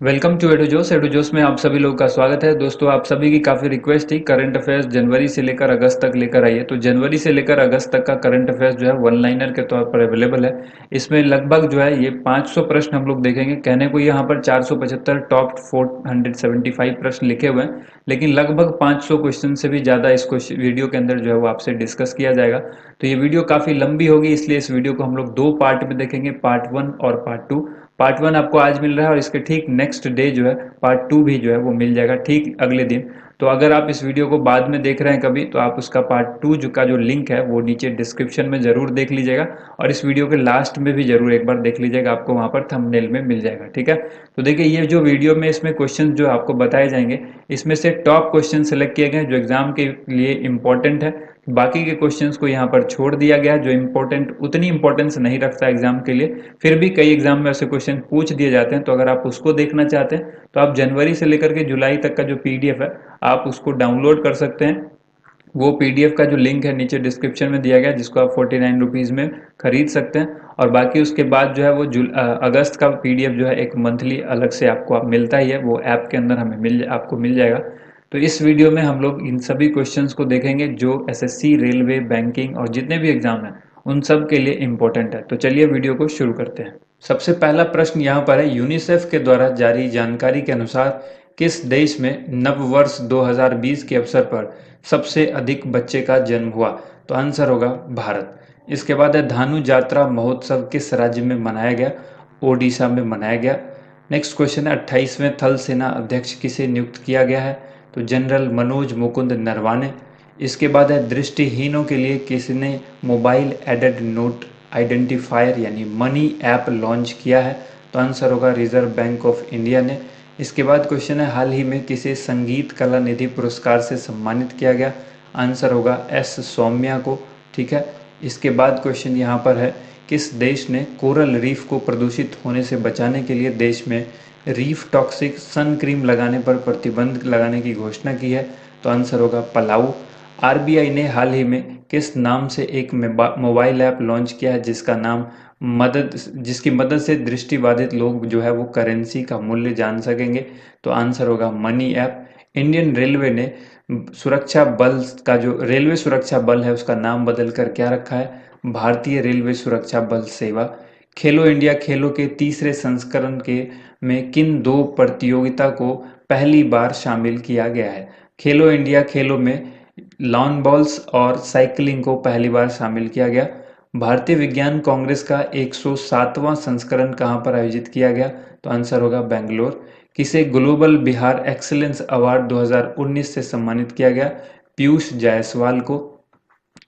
Welcome to एडुजोस। एडुजोस में आप सभी लोगों का स्वागत है। दोस्तों, आप सभी की काफ़ी रिक्वेस्ट थी करंट अफेयर्स जनवरी से लेकर अगस्त तक लेकर आइए। तो जनवरी से लेकर अगस्त तक का करंट अफेयर्स जो है वन लाइनर के तौर पर अवेलेबल है। इसमें लगभग जो है ये 500 प्रश्न हम लोग देखेंगे। कहने को यहाँ पर 475 टॉप 475 प्रश्न लिखे हुए हैं, लेकिन लगभग 500 क्वेश्चन से भी ज़्यादा इसको वीडियो के अंदर जो है वो आपसे डिस्कस किया जाएगा। तो ये वीडियो काफ़ी लंबी होगी, इसलिए इस वीडियो को हम लोग दो पार्ट में देखेंगे, पार्ट 1 और पार्ट 2। पार्ट 1 आपको आज मिल रहा है और इसके ठीक नेक्स्ट डे जो है पार्ट 2 भी जो है वो मिल जाएगा ठीक अगले दिन। तो अगर आप इस वीडियो को बाद में देख रहे हैं कभी, तो आप उसका पार्ट 2 का जो लिंक है वो नीचे डिस्क्रिप्शन में ज़रूर देख लीजिएगा, और इस वीडियो के लास्ट में भी ज़रूर एक बार देख लीजिएगा, आपको वहाँ पर थंबनेल में मिल जाएगा। ठीक है, तो देखिए ये जो वीडियो में इसमें क्वेश्चन जो आपको बताए जाएंगे, इसमें से टॉप क्वेश्चन सेलेक्ट किए गए जो एग्जाम के लिए इंपॉर्टेंट है। बाकी के क्वेश्चंस को यहाँ पर छोड़ दिया गया है, जो इम्पोर्टेंट उतनी इंपॉर्टेंस नहीं रखता एग्जाम के लिए। फिर भी कई एग्जाम में ऐसे क्वेश्चन पूछ दिए जाते हैं, तो अगर आप उसको देखना चाहते हैं तो आप जनवरी से लेकर के जुलाई तक का जो पीडीएफ है आप उसको डाउनलोड कर सकते हैं। वो पीडीएफ का जो लिंक है नीचे डिस्क्रिप्शन में दिया गया है, जिसको आप 49 रुपीज़ में खरीद सकते हैं। और बाकी उसके बाद जो है वो अगस्त का पीडीएफ जो है एक मंथली अलग से आपको आप मिलता ही है, वो ऐप के अंदर आपको मिल जाएगा। तो इस वीडियो में हम लोग इन सभी क्वेश्चंस को देखेंगे जो एसएससी, रेलवे, बैंकिंग और जितने भी एग्जाम हैं उन सब के लिए इम्पोर्टेंट है। तो चलिए वीडियो को शुरू करते हैं। सबसे पहला प्रश्न यहाँ पर है, यूनिसेफ के द्वारा जारी जानकारी के अनुसार किस देश में नववर्ष 2020 के अवसर पर सबसे अधिक बच्चे का जन्म हुआ? तो आंसर होगा भारत। इसके बाद है, धानु यात्रा महोत्सव किस राज्य में मनाया गया? ओडिशा में मनाया गया। नेक्स्ट क्वेश्चन है, 28वें थल सेना अध्यक्ष किसे नियुक्त किया गया है? तो जनरल मनोज मुकुंद नरवाने। इसके बाद है, दृष्टिहीनों के लिए किसने मोबाइल एडेड नोट आइडेंटिफायर यानी मनी ऐप लॉन्च किया है? तो आंसर होगा रिजर्व बैंक ऑफ इंडिया ने। इसके बाद क्वेश्चन है, हाल ही में किसे संगीत कला निधि पुरस्कार से सम्मानित किया गया? आंसर होगा एस सौम्या को। ठीक है, इसके बाद क्वेश्चन यहाँ पर है, किस देश ने कोरल रीफ को प्रदूषित होने से बचाने के लिए देश में रीफ टॉक्सिक सन क्रीम लगाने पर प्रतिबंध लगाने की घोषणा की है? तो आंसर होगा पलाऊ। आरबीआई ने हाल ही में किस नाम से एक मोबाइल ऐप लॉन्च किया है जिसकी मदद से दृष्टिबाधित लोग जो है वो करेंसी का मूल्य जान सकेंगे? तो आंसर होगा मनी ऐप। इंडियन रेलवे ने सुरक्षा बल का जो रेलवे सुरक्षा बल है उसका नाम बदल कर क्या रखा है? भारतीय रेलवे सुरक्षा बल सेवा। खेलो इंडिया खेलों के तीसरे संस्करण के में किन दो प्रतियोगिता को पहली बार शामिल किया गया है? खेलो इंडिया खेलों में लॉन बॉल्स और साइकिलिंग को पहली बार शामिल किया गया। भारतीय विज्ञान कांग्रेस का 107वां संस्करण कहाँ पर आयोजित किया गया? तो आंसर होगा बेंगलोर। किसे ग्लोबल बिहार एक्सीलेंस अवार्ड 2019 से सम्मानित किया गया? पीयूष जायसवाल को।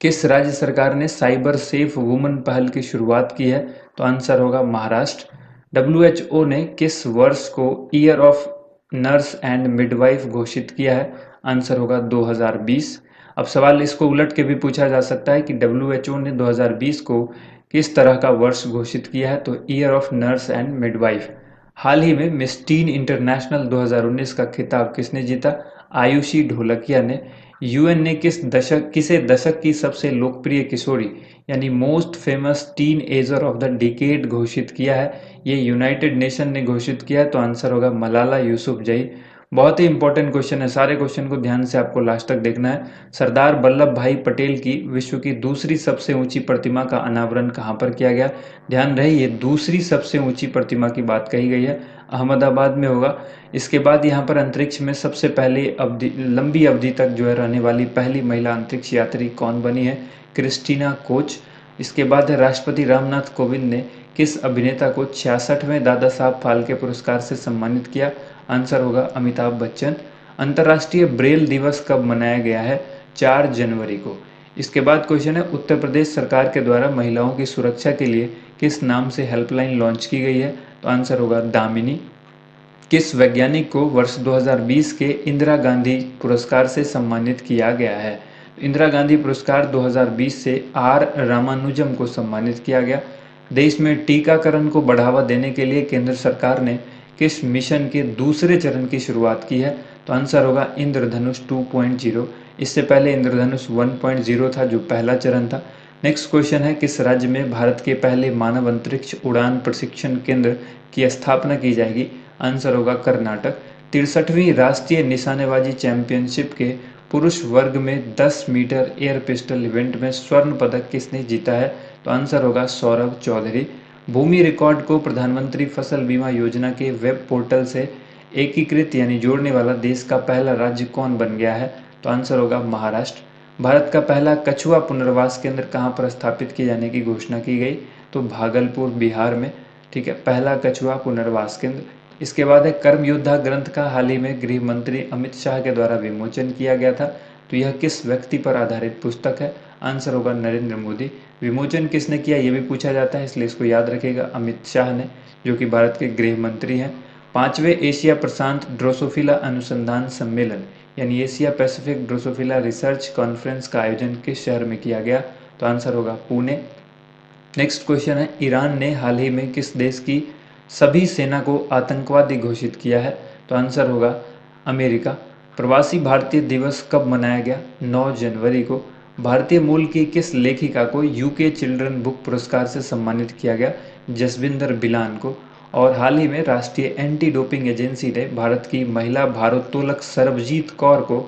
किस राज्य सरकार ने साइबर सेफ वुमन पहल की शुरुआत की है? तो आंसर होगा महाराष्ट्र। डब्ल्यूएचओ ने किस वर्ष को year of nurse and midwife घोषित किया है? आंसर होगा 2020। अब सवाल इसको उलट के भी पूछा जा सकता है कि डब्ल्यूएचओ ने 2020 को किस तरह का वर्ष घोषित किया है? तो year of nurse and midwife. हाल ही में मिस टीन इंटरनेशनल 2019 का खिताब किसने जीता? आयुषी ढोलकिया ने। यूएन ने किसे दशक की सबसे लोकप्रिय किशोरी यानी most famous teenager of the decade घोषित किया है? ये यूनाइटेड नेशन ने घोषित किया है। तो आंसर होगा मलाला यूसुफजई। बहुत ही इंपॉर्टेंट क्वेश्चन है, सारे क्वेश्चन को ध्यान से आपको लास्ट तक देखना है। सरदार वल्लभ भाई पटेल की विश्व की दूसरी सबसे ऊंची प्रतिमा का अनावरण कहाँ पर किया गया? ध्यान रहे, ये दूसरी सबसे ऊंची प्रतिमा की बात कही गई है, अहमदाबाद में होगा। इसके बाद यहाँ पर अंतरिक्ष में सबसे पहले लंबी अवधि तक जो है रहने वाली पहली महिला अंतरिक्ष यात्री कौन बनी है? Christina Koch. इसके बाद है, राष्ट्रपति रामनाथ कोविंद ने किस अभिनेता को 66वें दादा साहब फाल्के पुरस्कार से सम्मानित किया? आंसर होगा अमिताभ बच्चन। अंतर्राष्ट्रीय ब्रेल दिवस कब मनाया गया है? 4 जनवरी को। इसके बाद क्वेश्चन है, उत्तर प्रदेश सरकार के द्वारा महिलाओं की सुरक्षा के लिए किस नाम से हेल्पलाइन लॉन्च की गई है? तो आंसर होगा दामिनी। किस वैज्ञानिक को वर्ष 2020 के इंदिरा गांधी पुरस्कार से सम्मानित किया गया है? इंदिरा गांधी पुरस्कार 2020 से आर रामानुजम को सम्मानित किया गया। देश में टीकाकरण को बढ़ावा देने के लिए केंद्र सरकार ने किस मिशन के दूसरे चरण की शुरुआत की है? तो आंसर होगा इंद्रधनुष 2.0। इससे पहले इंद्रधनुष 1.0 था जो पहला चरण था। नेक्स्ट क्वेश्चन है, किस राज्य में भारत के पहले मानव अंतरिक्ष उड़ान प्रशिक्षण केंद्र की स्थापना की जाएगी? आंसर होगा कर्नाटक। 63वीं राष्ट्रीय निशानेबाजी चैंपियनशिप के पुरुष वर्ग में 10 मीटर एयर पिस्टल इवेंट में स्वर्ण पदक किसने जीता है? तो आंसर होगा सौरभ चौधरी। भूमि रिकॉर्ड को प्रधानमंत्री फसल बीमा योजना के वेब पोर्टल से एकीकृत यानी जोड़ने वाला देश का पहला राज्य कौन बन गया है? तो आंसर होगा महाराष्ट्र। भारत का पहला कछुआ पुनर्वास केंद्र कहाँ पर स्थापित किए जाने की घोषणा की गई? तो भागलपुर बिहार में। ठीक है, पहला कछुआ पुनर्वास केंद्र। इसके बाद है कर्म योद्धा ग्रंथ का हाल ही में गृह मंत्री अमित शाह के द्वारा विमोचन किया गया था। तो यह किस व्यक्ति पर आधारित पुस्तक है? आंसर होगा नरेंद्र मोदी। विमोचन किसने किया ये भी पूछा जाता है, इसलिए इसको याद रखेगा, अमित शाह ने, जो कि भारत के गृह मंत्री हैं। 5वें एशिया प्रशांत ड्रोसोफिला अनुसंधान सम्मेलन यानी Asia Pacific Drosophila research conference का आयोजन किस शहर में किया गया? तो आंसर होगा पुणे। नेक्स्ट क्वेश्चन है, ईरान ने हाल ही में किस देश की सभी सेना को आतंकवादी घोषित किया है? तो आंसर होगा अमेरिका। प्रवासी भारतीय दिवस कब मनाया गया? 9 जनवरी को। भारतीय मूल की किस लेखिका को यूके चिल्ड्रन बुक पुरस्कार से सम्मानित किया गया? जसविंदर बिलान को। और हाल ही में राष्ट्रीय एंटी डोपिंग एजेंसी ने भारत की महिला भारोत्तोलक सरबजीत कौर को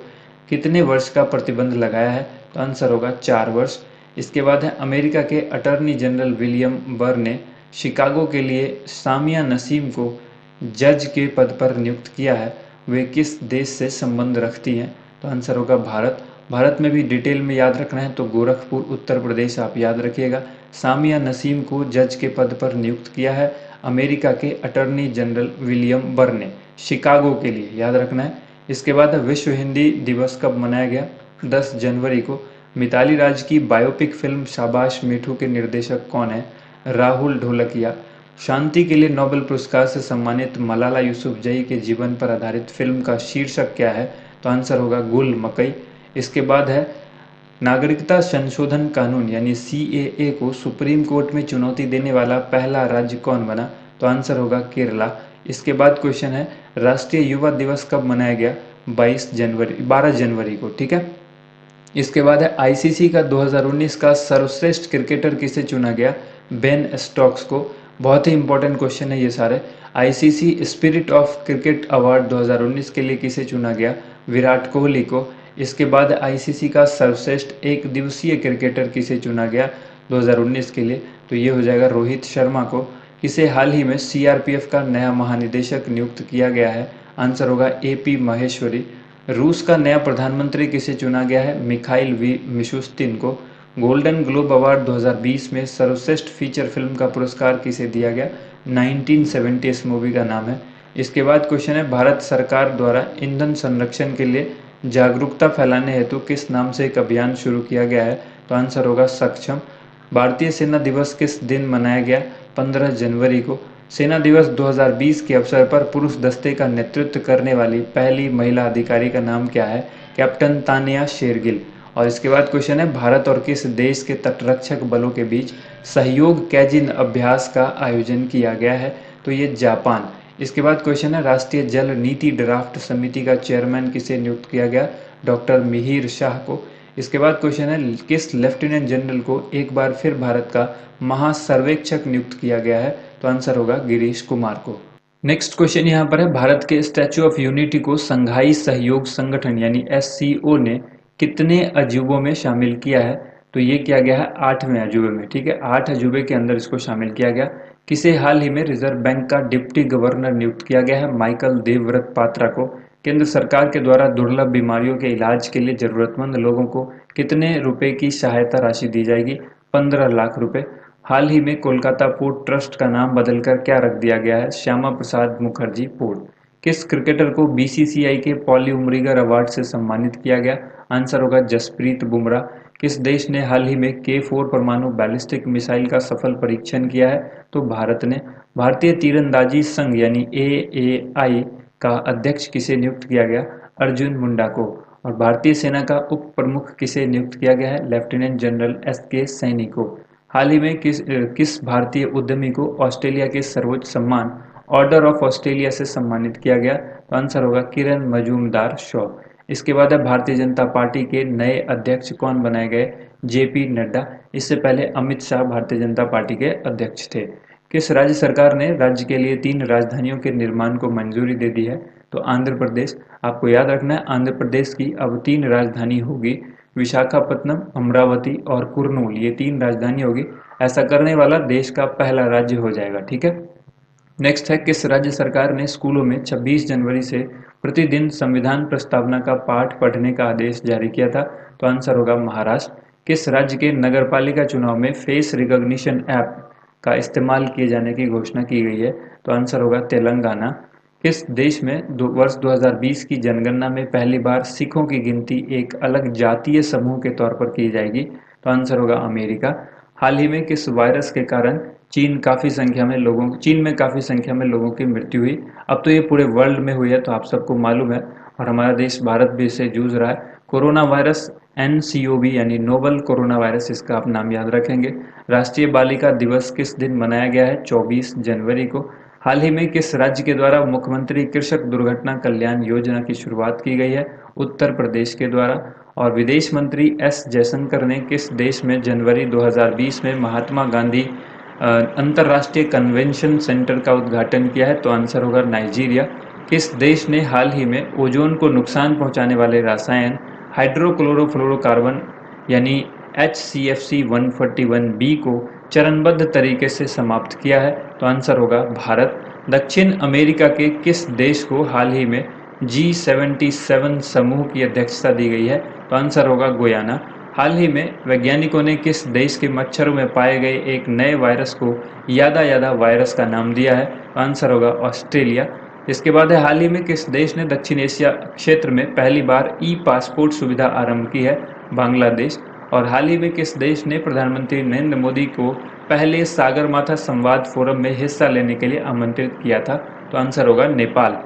कितने वर्ष का प्रतिबंध लगाया है? तो आंसर होगा 4 वर्ष। इसके बाद है, अमेरिका के अटॉर्नी जनरल विलियम बर ने शिकागो के लिए सामिया नसीम को जज के पद पर नियुक्त किया है। वे किस देश से संबंध रखती हैं? तो आंसर होगा भारत। भारत में भी डिटेल में याद रखना है तो गोरखपुर उत्तर प्रदेश आप याद रखिएगा। सामिया नसीम को जज के पद पर नियुक्त किया है अमेरिका के अटॉर्नी जनरल विलियम बर ने, शिकागो के लिए, याद रखना है। इसके बाद विश्व हिंदी दिवस कब मनाया गया? 10 जनवरी को। मिताली राज की बायोपिक फिल्म शाबाश मिठू के निर्देशक कौन है? राहुल ढोलकिया। शांति के लिए नोबेल पुरस्कार से सम्मानित मलाला यूसुफजई के जीवन पर आधारित फिल्म का शीर्षक क्या है? तो आंसर होगा गुल मकई। इसके बाद है, नागरिकता संशोधन कानून यानी सीएए को सुप्रीम कोर्ट में चुनौती देने वाला पहला राज्य कौन बना? तो आंसर होगा केरला। इसके बाद क्वेश्चन है, राष्ट्रीय युवा दिवस कब मनाया गया? 12 जनवरी को। ठीक है, इसके बाद है, आईसीसी का 2019 का सर्वश्रेष्ठ क्रिकेटर किसे चुना गया? बेन स्टोक्स को। बहुत ही इंपॉर्टेंट क्वेश्चन है ये सारे। ICC spirit of cricket award 2019 के लिए किसे चुना गया? विराट कोहली को। इसके बाद आईसीसी का सर्वश्रेष्ठ एक दिवसीय क्रिकेटर किसे चुना गया 2019 के लिए? तो ये हो जाएगा रोहित शर्मा को। किसे हाल ही में सीआरपीएफ का नया महानिदेशक नियुक्त किया गया है? आंसर होगा एपी महेश्वरी। रूस का नया प्रधानमंत्री किसे चुना गया है? मिखाइल वी मिशुस्तिन को। गोल्डन ग्लोब अवार्ड 2020 में सर्वश्रेष्ठ फीचर फिल्म का पुरस्कार किसे दिया गया? 1970 इस मूवी का नाम है। इसके बाद क्वेश्चन है, भारत सरकार द्वारा ईंधन संरक्षण के लिए जागरूकता फैलाने हेतु किस नाम से एक अभियान शुरू किया गया है? तो आंसर होगा सक्षम। भारतीय सेना दिवस किस दिन मनाया गया? 15 जनवरी को। सेना दिवस 2020 के अवसर पर पुरुष दस्ते का नेतृत्व करने वाली पहली महिला अधिकारी का नाम क्या है? कैप्टन तानिया शेरगिल। और इसके बाद क्वेश्चन है, भारत और किस देश के तटरक्षक बलों के बीच सहयोग कैजिन अभ्यास का आयोजन किया गया है? तो ये जापान। इसके बाद क्वेश्चन है, राष्ट्रीय जल नीति ड्राफ्ट समिति का चेयरमैन किसे नियुक्त किया गया? डॉक्टर मिहिर शाह को। इसके बाद क्वेश्चन है, किस लेफ्टिनेंट जनरल को एक बार फिर भारत का महासर्वेक्षक नियुक्त किया गया है? तो आंसर होगा गिरीश कुमार को। नेक्स्ट क्वेश्चन यहाँ पर है, भारत के स्टैच्यू ऑफ यूनिटी को संघाई सहयोग संगठन यानी एससीओ ने कितने अजूबों में शामिल किया है? तो ये किया गया है 8वें अजूबे में। ठीक है, 8 अजूबे के अंदर इसको शामिल किया गया। किसे हाल ही में रिजर्व बैंक का डिप्टी गवर्नर नियुक्त किया गया है? माइकल देवव्रत पात्रा को। केंद्र सरकार के द्वारा दुर्लभ बीमारियों के इलाज के लिए जरूरतमंद लोगों को कितने रुपए की सहायता राशि दी जाएगी? 15 लाख रुपए। हाल ही में कोलकाता पोर्ट ट्रस्ट का नाम बदलकर क्या रख दिया गया है? श्यामा प्रसाद मुखर्जी पोर्ट। किस क्रिकेटर को बीसीसीआई के पॉली उमरीगर अवार्ड से सम्मानित किया गया? आंसर होगा जसप्रीत बुमराह। किस देश ने हाल ही में K4 परमाणु बैलिस्टिक मिसाइल का सफल परीक्षण किया है? तो भारत ने। भारतीय तीरंदाजी संघ यानी AAI का अध्यक्ष किसे नियुक्त किया गया? अर्जुन मुंडा को। और भारतीय सेना का उप प्रमुख किसे नियुक्त किया गया है? लेफ्टिनेंट जनरल SK सैनी को। हाल ही में किस भारतीय उद्यमी को ऑस्ट्रेलिया के सर्वोच्च सम्मान ऑर्डर ऑफ ऑस्ट्रेलिया से सम्मानित किया गया? तो आंसर होगा किरण मजूमदार शॉ। इसके बाद है, भारतीय जनता पार्टी के नए अध्यक्ष कौन बनाए गए? JP नड्डा। इससे पहले अमित शाह भारतीय जनता पार्टी के अध्यक्ष थे। किस राज्य सरकार ने राज्य के लिए 3 राजधानियों के निर्माण को मंजूरी दे दी है? तो आंध्र प्रदेश। आपको याद रखना है, आंध्र प्रदेश की अब 3 राजधानी होगी, विशाखापत्तनम, अमरावती और कुर्नूल, ये 3 राजधानी होगी। ऐसा करने वाला देश का पहला राज्य हो जाएगा। ठीक है। नेक्स्ट है, किस राज्य सरकार ने स्कूलों में 26 जनवरी से प्रतिदिन संविधान प्रस्तावना का पाठ पढ़ने का आदेश जारी किया था? तो आंसर होगा महाराष्ट्र। किस राज्य के नगरपालिका चुनाव में फेस रिकॉग्निशन ऐप का इस्तेमाल किए जाने की घोषणा की गई है? तो आंसर होगा तेलंगाना। किस देश में वर्ष 2020 की जनगणना में पहली बार सिखों की गिनती एक अलग जातीय समूह के तौर पर की जाएगी? तो आंसर होगा अमेरिका। हाल ही में किस वायरस के कारण चीन में काफ़ी संख्या में लोगों की मृत्यु हुई? अब तो ये पूरे वर्ल्ड में हुई है, तो आप सबको मालूम है, और हमारा देश भारत भी इससे जूझ रहा है। कोरोना वायरस NCOV यानी नोवल कोरोना वायरस, इसका आप नाम याद रखेंगे। राष्ट्रीय बालिका दिवस किस दिन मनाया गया है? 24 जनवरी को। हाल ही में किस राज्य के द्वारा मुख्यमंत्री कृषक दुर्घटना कल्याण योजना की शुरुआत की गई है? उत्तर प्रदेश के द्वारा। और विदेश मंत्री S जयशंकर ने किस देश में जनवरी 2020 में महात्मा गांधी अंतर्राष्ट्रीय कन्वेंशन सेंटर का उद्घाटन किया है? तो आंसर होगा नाइजीरिया। किस देश ने हाल ही में ओजोन को नुकसान पहुंचाने वाले रसायन हाइड्रोक्लोरोफ्लोरोकार्बन यानी HCFC 141b को चरणबद्ध तरीके से समाप्त किया है? तो आंसर होगा भारत। दक्षिण अमेरिका के किस देश को हाल ही में G77 समूह की अध्यक्षता दी गई है? तो आंसर होगा गुयाना। हाल ही में वैज्ञानिकों ने किस देश के मच्छरों में पाए गए एक नए वायरस को यादा यादा वायरस का नाम दिया है? तो आंसर होगा ऑस्ट्रेलिया। इसके बाद है, हाल ही में किस देश ने दक्षिण एशिया क्षेत्र में पहली बार ई-पासपोर्ट सुविधा आरंभ की है? बांग्लादेश। और हाल ही में किस देश ने प्रधानमंत्री नरेंद्र मोदी को पहले सागरमाथा संवाद फोरम में हिस्सा लेने के लिए आमंत्रित किया था? तो आंसर होगा नेपाल।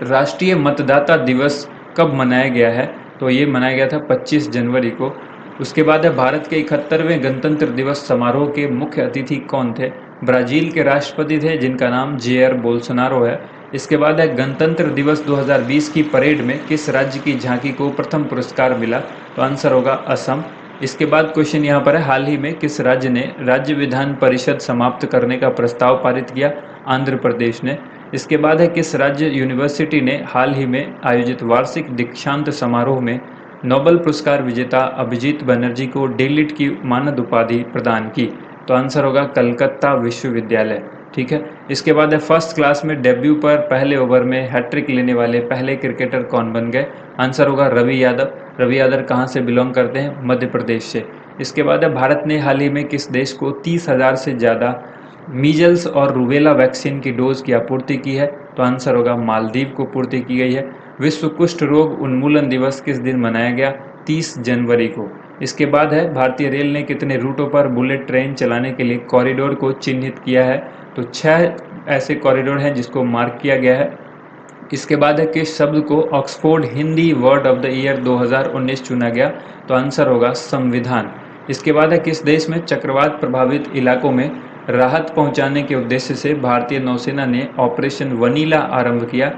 राष्ट्रीय मतदाता दिवस कब मनाया गया है? तो ये मनाया गया था 25 जनवरी को। उसके बाद है, भारत के 71वें गणतंत्र दिवस समारोह के मुख्य अतिथि कौन थे? ब्राजील के राष्ट्रपति थे जिनका नाम जेयर बोल्सोनारो है। इसके बाद है, गणतंत्र दिवस 2020 की परेड में किस राज्य की झांकी को प्रथम पुरस्कार मिला? तो आंसर होगा असम। इसके बाद क्वेश्चन यहाँ पर है, हाल ही में किस राज्य ने राज्य विधान परिषद समाप्त करने का प्रस्ताव पारित किया? आंध्र प्रदेश ने। इसके बाद है, किस राज्य यूनिवर्सिटी ने हाल ही में आयोजित वार्षिक दीक्षांत समारोह में नोबेल पुरस्कार विजेता अभिजीत बनर्जी को डीलिट की मानद उपाधि प्रदान की? तो आंसर होगा कलकत्ता विश्वविद्यालय। ठीक है। इसके बाद है, फर्स्ट क्लास में डेब्यू पर पहले ओवर में हैट्रिक लेने वाले पहले क्रिकेटर कौन बन गए? आंसर होगा रवि यादव। रवि यादव कहाँ से बिलोंग करते हैं? मध्य प्रदेश से। इसके बाद है, भारत ने हाल ही में किस देश को 30,000 से ज़्यादा मीजल्स और रूबेला वैक्सीन की डोज की आपूर्ति की है? तो आंसर होगा मालदीव को पूर्ति की गई है। विश्व कुष्ठ रोग उन्मूलन दिवस किस दिन मनाया गया? 30 जनवरी को। इसके बाद है, भारतीय रेल ने कितने रूटों पर बुलेट ट्रेन चलाने के लिए कॉरिडोर को चिन्हित किया है? तो 6 ऐसे कॉरिडोर हैं जिसको मार्क किया गया है। इसके बाद है, किस शब्द को Oxford Hindi word of the year 2019 चुना गया? तो आंसर होगा संविधान। इसके बाद है, किस देश में चक्रवात प्रभावित इलाकों में राहत पहुंचाने के उद्देश्य से भारतीय नौसेना ने ऑपरेशन वनीला आरंभ किया?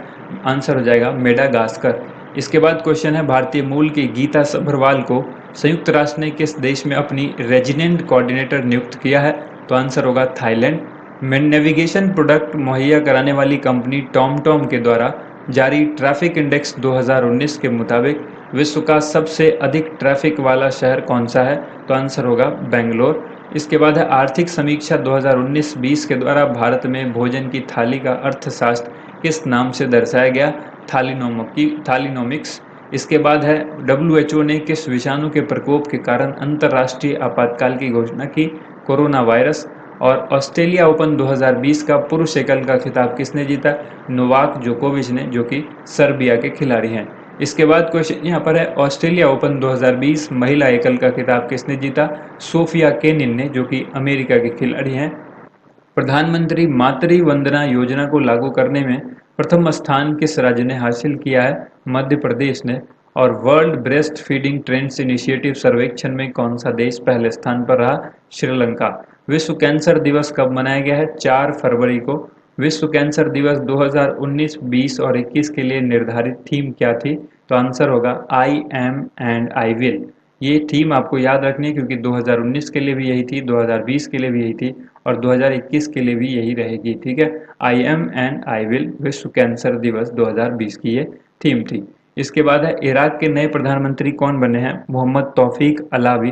आंसर हो जाएगा मेडागास्कर। इसके बाद क्वेश्चन है, भारतीय मूल की गीता सभरवाल को संयुक्त राष्ट्र ने किस देश में अपनी रेजिडेंट कोऑर्डिनेटर नियुक्त किया है? तो आंसर होगा थाईलैंड। नेविगेशन प्रोडक्ट मुहैया कराने वाली कंपनी टॉमटॉम के द्वारा जारी ट्रैफिक इंडेक्स 2019 के मुताबिक विश्व का सबसे अधिक ट्रैफिक वाला शहर कौन सा है? तो आंसर होगा बेंगलोर। इसके बाद है, आर्थिक समीक्षा 2019-20 के द्वारा भारत में भोजन की थाली का अर्थशास्त्र किस नाम से दर्शाया गया? थालीनोमिक्स। इसके बाद है, WHO ने किस विषाणु के प्रकोप के कारण अंतर्राष्ट्रीय आपातकाल की घोषणा की? Corona virus. और ऑस्ट्रेलिया ओपन 2020 का पुरुष एकल का खिताब किसने जीता? नोवाक जोकोविच ने, जो कि सर्बिया के खिलाड़ी हैं। इसके बाद क्वेश्चन यहाँ पर है, ऑस्ट्रेलिया ओपन 2020 महिला एकल का खिताब किसने जीता? सोफिया केनिन ने, जो कि अमेरिका के खिलाड़ी हैं। प्रधानमंत्री मातृ वंदना योजना को लागू करने में प्रथम स्थान किस राज्य ने हासिल किया है? मध्य प्रदेश ने। और world breast feeding trends initiative सर्वेक्षण में कौन सा देश पहले स्थान पर रहा? श्रीलंका। विश्व कैंसर दिवस कब मनाया गया है? 4 फरवरी को। विश्व कैंसर दिवस 2019, 20 और 21 के लिए निर्धारित थीम क्या थी? तो आंसर होगा I am and I will. ये थीम आपको याद रखनी है क्योंकि 2019 के लिए भी यही थी, 2020 के लिए भी यही थी और 2021 के लिए भी यही रहेगी। ठीक है, I am and I will विश्व कैंसर दिवस 2020 की ये थीम थी। इसके बाद है इराक के नए प्रधानमंत्री कौन बने हैं? मोहम्मद तौफीक अलावी।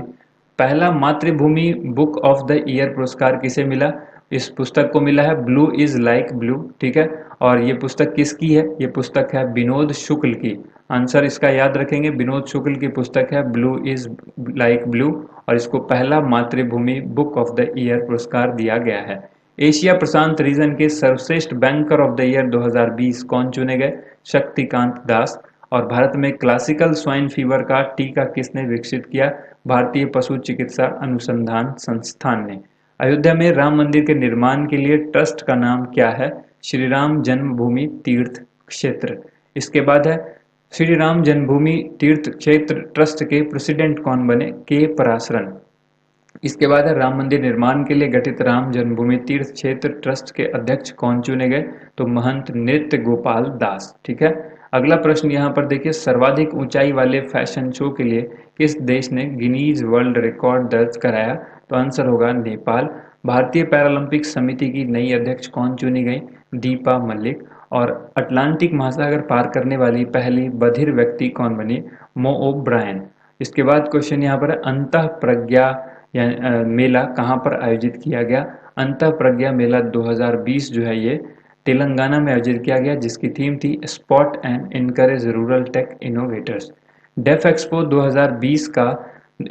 पहला मातृभूमि बुक ऑफ द ईयर पुरस्कार किसे मिला? इस पुस्तक को मिला है ब्लू इज लाइक ब्लू। ठीक है, और ये पुस्तक किसकी है? ये पुस्तक है विनोद शुक्ल की। आंसर इसका याद रखेंगे, विनोद शुक्ल की पुस्तक है ब्लू इज लाइक ब्लू, और इसको पहला मातृभूमि बुक ऑफ द ईयर पुरस्कार दिया गया है। एशिया प्रशांत रीजन के सर्वश्रेष्ठ बैंकर ऑफ द ईयर 2020 कौन चुने गए? शक्तिकांत दास। और भारत में क्लासिकल स्वाइन फीवर का टीका किसने विकसित किया? भारतीय पशु चिकित्सा अनुसंधान संस्थान ने। अयोध्या में राम मंदिर के निर्माण के लिए ट्रस्ट का नाम क्या है? श्री राम जन्मभूमि तीर्थ क्षेत्र। इसके बाद है श्री राम जन्मभूमि तीर्थ क्षेत्र ट्रस्ट के प्रेसिडेंट कौन बने? के पराशरन। इसके बाद है राम मंदिर निर्माण के लिए गठित राम जन्मभूमि तीर्थ क्षेत्र ट्रस्ट के अध्यक्ष कौन चुने गए? तो महंत नृत्य गोपाल दास। ठीक है, अगला प्रश्न यहाँ पर देखिए, सर्वाधिक ऊंचाई वाले फैशन शो के लिए किस देश ने गिनीज वर्ल्ड रिकॉर्ड दर्ज कराया? तो आंसर होगा नेपाल। भारतीय पैरालंपिक समिति की नई अध्यक्ष कौन चुनी गई? दीपा मलिक। और अटलांटिक महासागर पार करने वाली पहली बधिर व्यक्ति कौन बनी? मो ओब्रायन। इसके बाद क्वेश्चन यहाँ पर है, अंतः प्रज्ञा मेला कहाँ पर आयोजित किया गया? अंतः प्रज्ञा मेला 2020 जो है ये तेलंगाना में आयोजित किया गया, जिसकी थीम थी spot and encourage rural tech innovators. Def Expo 2020 का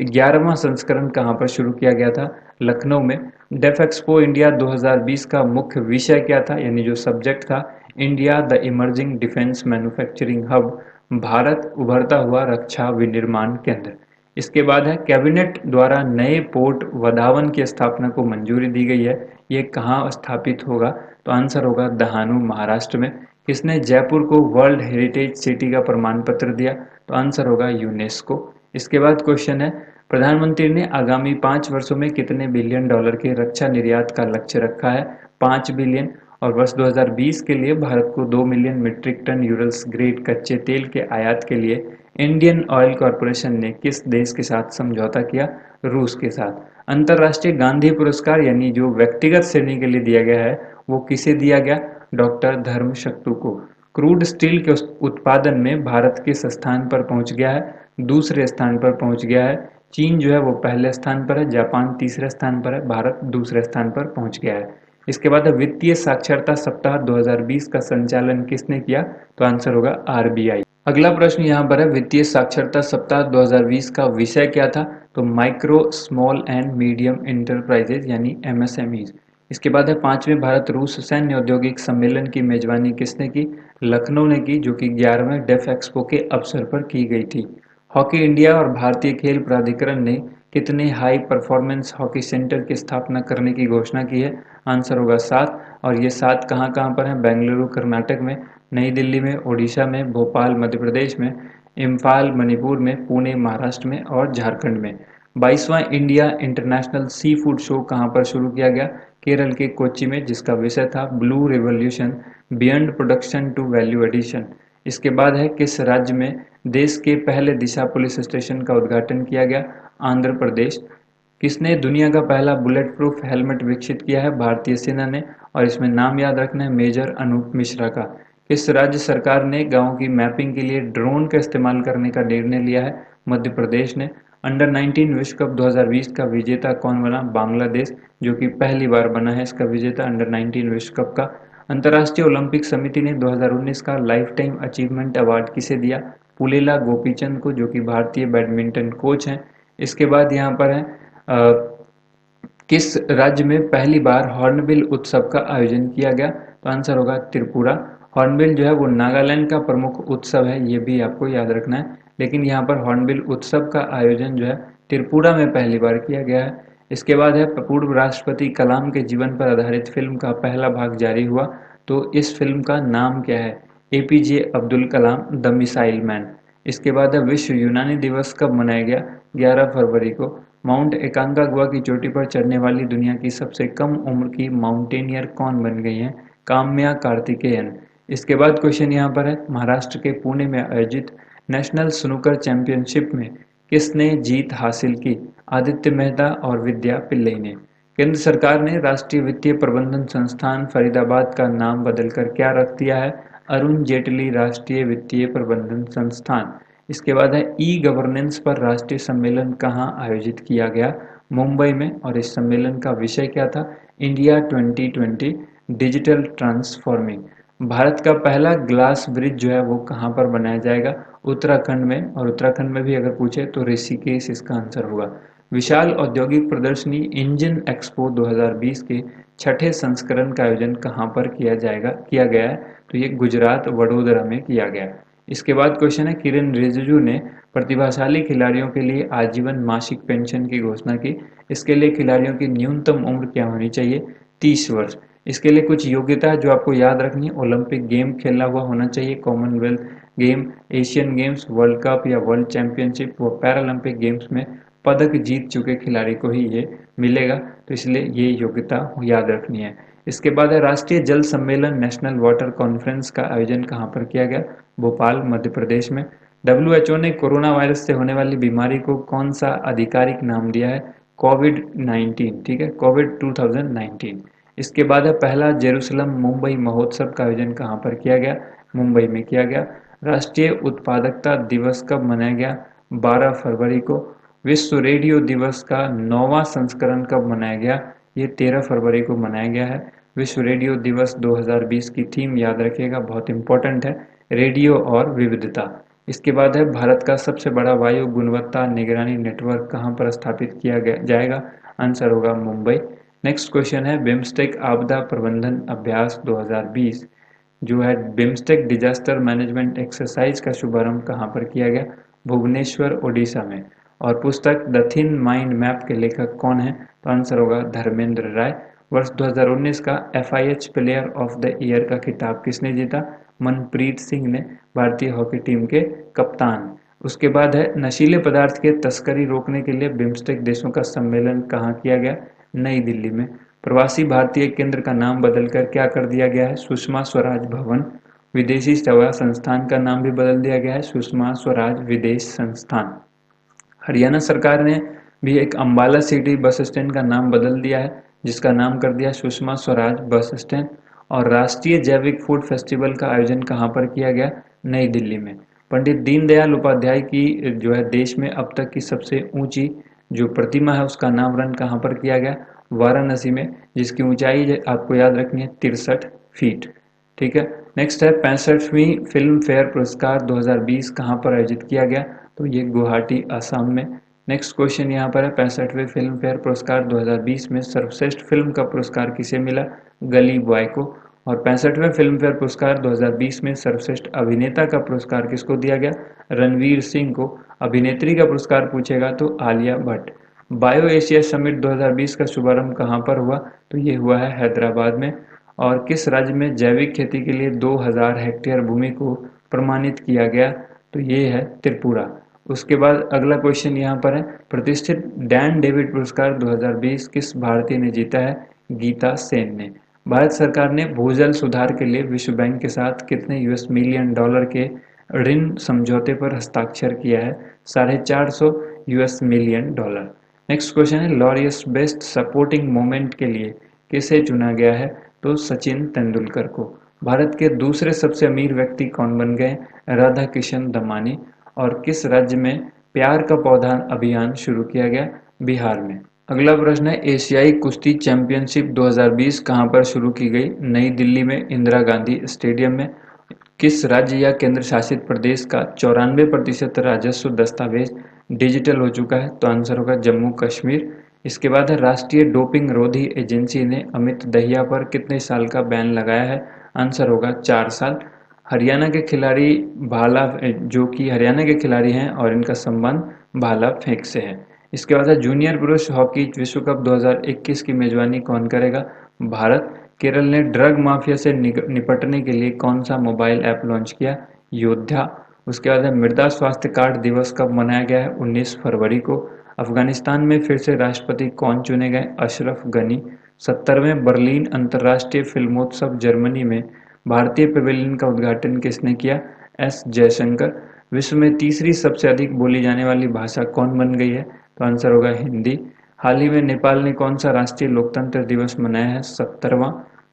11वां संस्करण कहाँ पर शुरू किया गया था? लखनऊ में। डेफ एक्सपो इंडिया 2020 का मुख्य विषय क्या था, यानी जो सब्जेक्ट था? India the emerging defence manufacturing hub, Bharat उभरता हुआ रक्षा विनिर्माण केंद्र। इसके बाद है कैबिनेट द्वारा नए पोर्ट वधावन की स्थापना को मंजूरी दी गई है, ये कहाँ स्थापित होगा? तो आंसर होगा दहानू महाराष्ट्र में। किसने जयपुर को वर्ल्ड हेरिटेज सिटी का प्रमाण पत्र दिया? तो आंसर होगा यूनेस्को। इसके बाद क्वेश्चन है, प्रधानमंत्री ने आगामी 5 वर्षों में कितने बिलियन डॉलर के रक्षा निर्यात का लक्ष्य रखा है? 5 बिलियन। और वर्ष 2020 के लिए भारत को 2 million metric tonne Urals grade कच्चे तेल के आयात के लिए इंडियन ऑयल कॉरपोरेशन ने किस देश के साथ समझौता किया? रूस के साथ। अंतर्राष्ट्रीय गांधी पुरस्कार यानी जो व्यक्तिगत श्रेणी के लिए दिया गया है वो किसे दिया गया? डॉक्टर धर्मशक्तु को। क्रूड स्टील के उत्पादन में भारत किस स्थान पर पहुंच गया है? दूसरे स्थान पर पहुंच गया है। चीन जो है वो पहले स्थान पर है, जापान तीसरे स्थान पर है, भारत दूसरे स्थान पर पहुंच गया है। इसके बाद वित्तीय साक्षरता सप्ताह 2020 का संचालन किसने किया? तो आंसर होगा आरबीआई। अगला प्रश्न यहाँ पर है, वित्तीय साक्षरता सप्ताह 2020 का विषय क्या था? तो micro small and medium enterprises यानी एमएसएमईज। इसके बाद है 5वें भारत रूस सैन्य औद्योगिक सम्मेलन की मेजबानी किसने की? लखनऊ ने की, जो कि 11वें डेफ एक्सपो के अवसर पर की गई थी। हॉकी इंडिया और भारतीय खेल प्राधिकरण ने कितने हाई परफॉर्मेंस हॉकी सेंटर की स्थापना करने की घोषणा की है? आंसर होगा 7। और ये 7 कहाँ कहाँ पर हैं? बेंगलुरु कर्नाटक में, नई दिल्ली में, ओडिशा में, भोपाल मध्य प्रदेश में, इम्फाल मणिपुर में, पुणे महाराष्ट्र में और झारखंड में। 22वां India international sea food show कहाँ पर शुरू किया गया? केरल के कोच्चि में, जिसका विषय था blue revolution beyond production to value addition. इसके बाद है किस राज्य में देश के पहले दिशा पुलिस स्टेशन का उद्घाटन किया गया? आंध्र प्रदेश। किसने दुनिया का पहला बुलेट प्रूफ हेलमेट विकसित किया है? भारतीय सेना ने। और इसमें नाम याद रखना है मेजर अनूप मिश्रा का। किस राज्य सरकार ने गांव की मैपिंग के लिए ड्रोन का इस्तेमाल करने का निर्णय लिया है? मध्य प्रदेश ने। अंडर 19 विश्व कप 2020 का विजेता कौन बना? बांग्लादेश, जो कि पहली बार बना है इसका विजेता अंडर 19 विश्व कप का। अंतर्राष्ट्रीय ओलंपिक समिति ने 2019 का लाइफ टाइम अचीवमेंट अवार्ड किसे दिया? पुलेला गोपीचंद को, जो कि भारतीय बैडमिंटन कोच हैं। इसके बाद यहाँ पर है किस राज्य में पहली बार हॉर्नबिल उत्सव का आयोजन किया गया? तो आंसर होगा त्रिपुरा। हॉर्नबिल जो है वो नागालैंड का प्रमुख उत्सव है, ये भी आपको याद रखना है, लेकिन यहाँ पर हॉर्नबिल उत्सव का आयोजन जो है त्रिपुरा में पहली बार किया गया है। इसके बाद है पूर्व राष्ट्रपति कलाम के जीवन पर आधारित फिल्म का पहला भाग जारी हुआ, तो इस फिल्म का नाम क्या है? APJ Abdul Kalam the missile man. इसके बाद है विश्व यूनानी दिवस कब मनाया गया? 11 फरवरी को। माउंट एकांकागुआ की चोटी पर चढ़ने वाली दुनिया की सबसे कम उम्र की माउंटेनियर कौन बन गई हैं? काम्या कार्तिकेयन। इसके बाद क्वेश्चन यहाँ पर है, महाराष्ट्र के पुणे में आयोजित नेशनल स्नूकर चैंपियनशिप में किसने जीत हासिल की? आदित्य मेहता और विद्या पिल्लई ने। केंद्र सरकार ने राष्ट्रीय वित्तीय प्रबंधन संस्थान फरीदाबाद का नाम बदलकर क्या रख दिया है? अरुण जेटली राष्ट्रीय वित्तीय प्रबंधन संस्थान। इसके बाद है ई गवर्नेंस पर राष्ट्रीय सम्मेलन कहाँ आयोजित किया गया? मुंबई में। और इस सम्मेलन का विषय क्या था? India 2020 digital transforming. भारत का पहला ग्लास ब्रिज जो है वो कहाँ पर बनाया जाएगा? उत्तराखंड में। और उत्तराखंड में भी अगर पूछे तो ऋषिकेश इसका आंसर होगा। विशाल औद्योगिक प्रदर्शनी इंजन एक्सपो 2020 के छठे संस्करण का आयोजन कहाँ पर किया गया है? तो ये गुजरात वडोदरा में किया गया। इसके बाद क्वेश्चन है, किरेन रिजिजू ने प्रतिभाशाली खिलाड़ियों के लिए आजीवन मासिक पेंशन की घोषणा की। इसके लिए खिलाड़ियों की न्यूनतम उम्र क्या होनी चाहिए? 30 वर्ष। इसके लिए कुछ योग्यता जो आपको याद रखनी है, ओलंपिक गेम खेला हुआ होना चाहिए, Commonwealth game, Asian games, world cup या वर्ल्ड चैंपियनशिप व पैरालंपिक गेम्स में पदक जीत चुके खिलाड़ी को ही ये मिलेगा, तो इसलिए ये योग्यता याद रखनी है। इसके बाद है राष्ट्रीय जल सम्मेलन नेशनल वाटर कॉन्फ्रेंस का आयोजन कहाँ पर किया गया? भोपाल मध्य प्रदेश में। WHO ने कोरोना वायरस से होने वाली बीमारी को कौन सा आधिकारिक नाम दिया है? कोविड-19। ठीक है, कोविड 2019। इसके बाद है पहला जेरूसलम मुंबई महोत्सव का आयोजन कहाँ पर किया गया? मुंबई में किया गया। राष्ट्रीय उत्पादकता दिवस कब मनाया गया? 12 फरवरी को। विश्व रेडियो दिवस का 9वां संस्करण कब मनाया गया? ये 13 फरवरी को मनाया गया है। विश्व रेडियो दिवस 2020 की थीम याद रखिएगा, बहुत इंपॉर्टेंट है, रेडियो और विविधता। इसके बाद है भारत का सबसे बड़ा वायु गुणवत्ता निगरानी नेटवर्क कहाँ पर स्थापित किया जाएगा? आंसर होगा मुंबई। नेक्स्ट क्वेश्चन है बिम्स्टेक आपदा प्रबंधन अभ्यास 2020 जो है बिम्स्टेक डिजास्टर मैनेजमेंट एक्सरसाइज का शुभारंभ कहाँ पर किया गया? भुवनेश्वर ओडिशा में। और पुस्तक द थिन माइंड मैप के लेखक कौन है? तो आंसर होगा धर्मेंद्र राय। वर्ष 2019 का FIH player of the year का खिताब किसने जीता? मनप्रीत सिंह ने, भारतीय हॉकी टीम के कप्तान। उसके बाद है नशीले पदार्थ के तस्करी रोकने के लिए बिम्स्टेक देशों का सम्मेलन कहाँ किया गया? नई दिल्ली में। प्रवासी भारतीय केंद्र का नाम बदलकर क्या कर दिया गया है? सुषमा स्वराज भवन। विदेशी सेवा संस्थान का नाम भी बदल दिया गया है, सुषमा स्वराज विदेश संस्थान। हरियाणा सरकार ने भी एक अंबाला सिटी बस स्टैंड का नाम बदल दिया है, जिसका नाम कर दिया सुषमा स्वराज बस स्टैंड। और राष्ट्रीय जैविक फूड फेस्टिवल का आयोजन कहाँ पर किया गया? नई दिल्ली में। पंडित दीनदयाल उपाध्याय की जो है देश में अब तक की सबसे ऊंची जो प्रतिमा है उसका नामकरण कहाँ पर किया गया? वाराणसी में, जिसकी ऊंचाई आपको याद रखनी है 63 फीट। ठीक है। नेक्स्ट है 65वीं फिल्म फेयर पुरस्कार 2020 कहाँ पर आयोजित किया गया? तो ये गुवाहाटी असम में। नेक्स्ट क्वेश्चन यहाँ पर है 65वें फिल्म फेयर पुरस्कार 2020 में सर्वश्रेष्ठ फिल्म का पुरस्कार किसे मिला? गली बॉय को। और 65वें फिल्म फेयर पुरस्कार 2020 में सर्वश्रेष्ठ अभिनेता का पुरस्कार किसको दिया गया? रणवीर सिंह को। अभिनेत्री का पुरस्कार पूछेगा तो Alia Bhatt. Bio Asia summit 2020 का शुभारंभ कहाँ पर हुआ? तो ये हुआ है हैदराबाद में। और किस राज्य में जैविक खेती के लिए 2000 हेक्टेयर भूमि को प्रमाणित किया गया? तो ये है त्रिपुरा। उसके बाद अगला क्वेश्चन यहाँ पर है प्रतिष्ठित डैन डेविड पुरस्कार 2020 किस भारतीय ने जीता है? गीता सेन ने। भारत सरकार ने भूजल सुधार के लिए विश्व बैंक के साथ कितने US मिलियन डॉलर के ऋण समझौते पर हस्ताक्षर किया है? 450 US million dollar. Next question है लॉरियस बेस्ट सपोर्टिंग मोमेंट के लिए किसे चुना गया है? तो सचिन तेंदुलकर को। भारत के दूसरे सबसे अमीर व्यक्ति कौन बन गए? राधा किशन दमानी। और किस राज्य में प्यार का पौधा अभियान शुरू किया गया? बिहार में। अगला प्रश्न है एशियाई कुश्ती चैंपियनशिप 2020 कहां पर शुरू की गई? नई दिल्ली में इंदिरा गांधी स्टेडियम में। किस राज्य या केंद्र शासित प्रदेश का 94% राजस्व दस्तावेज डिजिटल हो चुका है? तो आंसर होगा जम्मू कश्मीर। इसके बाद है राष्ट्रीय डोपिंग रोधी एजेंसी ने अमित दहिया पर कितने साल का बैन लगाया है? आंसर होगा 4 साल। हरियाणा के खिलाड़ी भाला जो कि हरियाणा के खिलाड़ी हैं और इनका संबंध भाला फेंक से है। इसके बाद है जूनियर पुरुष हॉकी विश्व कप 2021 की मेजबानी कौन करेगा? भारत। केरल ने ड्रग माफिया से निपटने के लिए कौन सा मोबाइल ऐप लॉन्च किया? योद्धा। उसके बाद है मृदा स्वास्थ्य कार्ड दिवस कब मनाया गया है? 19 फरवरी को। अफगानिस्तान में फिर से राष्ट्रपति कौन चुने गए? अशरफ गनी। 70वें बर्लिन अंतर्राष्ट्रीय फिल्मोत्सव जर्मनी में भारतीय पवेलियन का उद्घाटन किसने किया? S जयशंकर। विश्व में तीसरी सबसे अधिक बोली जाने वाली भाषा कौन बन गई है? तो आंसर होगा हिंदी। हाल ही में नेपाल ने कौन सा राष्ट्रीय लोकतंत्र दिवस मनाया है? 70वां।